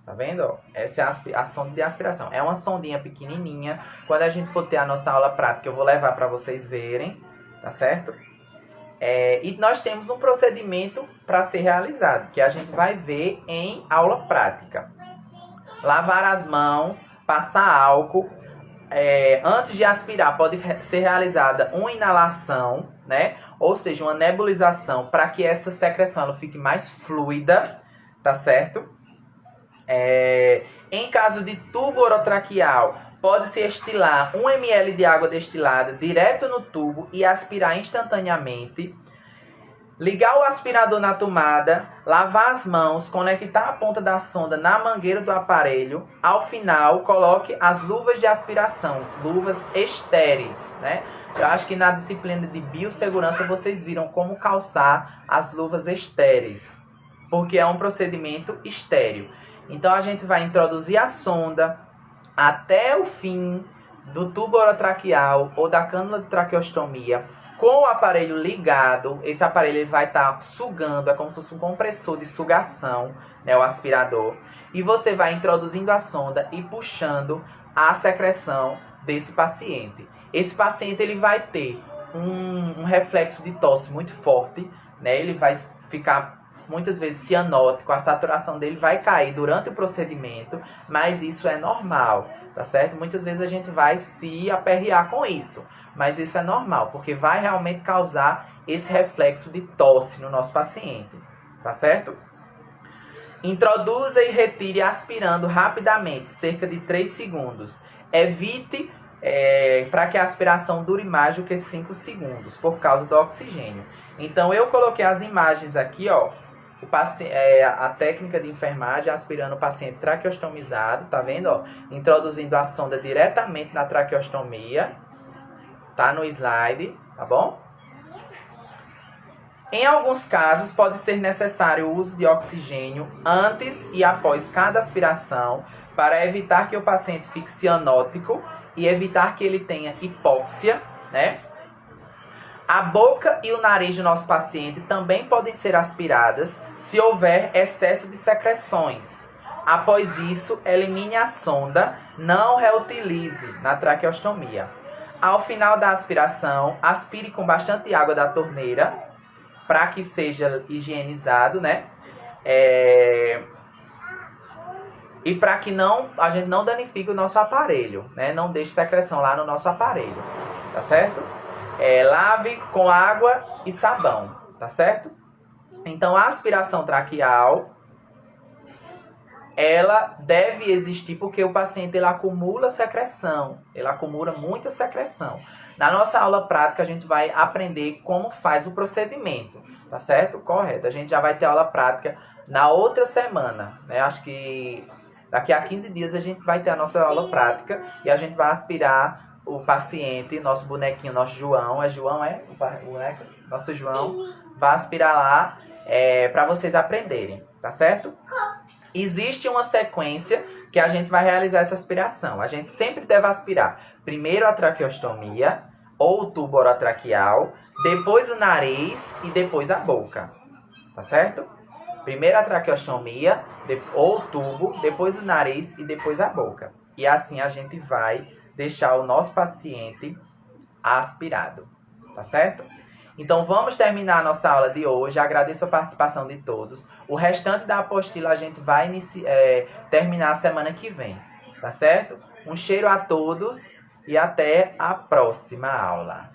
Tá vendo? Ó? Essa é a sonda de aspiração. É uma sondinha pequenininha. Quando a gente for ter a nossa aula prática, eu vou levar para vocês verem, tá certo? E nós temos um procedimento para ser realizado, que a gente vai ver em aula prática. Lavar as mãos, passar álcool. Antes de aspirar, pode ser realizada uma inalação, né? Ou seja, uma nebulização, para que essa secreção ela fique mais fluida, tá certo? Em caso de tubo orotraqueal, pode-se estilar 1 ml de água destilada direto no tubo e aspirar instantaneamente. Ligar o aspirador na tomada, lavar as mãos, conectar a ponta da sonda na mangueira do aparelho. Ao final, coloque as luvas de aspiração, luvas estéreis, né? Eu acho que na disciplina de biossegurança vocês viram como calçar as luvas estéreis, porque é um procedimento estéril. Então, a gente vai introduzir a sonda até o fim do tubo orotraqueal ou da cânula de traqueostomia, com o aparelho ligado. Esse aparelho ele vai estar sugando, é como se fosse um compressor de sugação, né, o aspirador. E você vai introduzindo a sonda e puxando a secreção desse paciente. Esse paciente ele vai ter um reflexo de tosse muito forte, né? Ele vai ficar muitas vezes cianótico, a saturação dele vai cair durante o procedimento, mas isso é normal, tá certo? Muitas vezes a gente vai se aperrear com isso. Mas isso é normal, porque vai realmente causar esse reflexo de tosse no nosso paciente, tá certo? Introduza e retire aspirando rapidamente, cerca de 3 segundos. Evite para que a aspiração dure mais do que 5 segundos, por causa do oxigênio. Então, eu coloquei as imagens aqui, ó. A técnica de enfermagem aspirando o paciente traqueostomizado, tá vendo? Ó? Introduzindo a sonda diretamente na traqueostomia. Tá no slide, tá bom? Em alguns casos, pode ser necessário o uso de oxigênio antes e após cada aspiração para evitar que o paciente fique cianótico e evitar que ele tenha hipóxia, né? A boca e o nariz do nosso paciente também podem ser aspiradas se houver excesso de secreções. Após isso, elimine a sonda, não reutilize na traqueostomia. Ao final da aspiração, aspire com bastante água da torneira para que seja higienizado, né? E para que a gente não danifique o nosso aparelho, né? Não deixe secreção lá no nosso aparelho, tá certo? Lave com água e sabão, tá certo? Então, a aspiração traqueal, ela deve existir porque o paciente ele acumula secreção, ele acumula muita secreção. Na nossa aula prática, a gente vai aprender como faz o procedimento, tá certo? Correto. A gente já vai ter aula prática na outra semana, né? Acho que daqui a 15 dias a gente vai ter a nossa aula prática e a gente vai aspirar o paciente, nosso bonequinho, nosso João. João o boneco? Nosso João vai aspirar lá para vocês aprenderem, tá certo? Existe uma sequência que a gente vai realizar essa aspiração. A gente sempre deve aspirar primeiro a traqueostomia ou o tubo orotraqueal, depois o nariz e depois a boca, tá certo? Primeiro a traqueostomia, ou o tubo, depois o nariz e depois a boca. E assim a gente vai deixar o nosso paciente aspirado, tá certo? Então vamos terminar a nossa aula de hoje. Agradeço a participação de todos. O restante da apostila a gente vai terminar semana que vem, tá certo? Um cheiro a todos e até a próxima aula.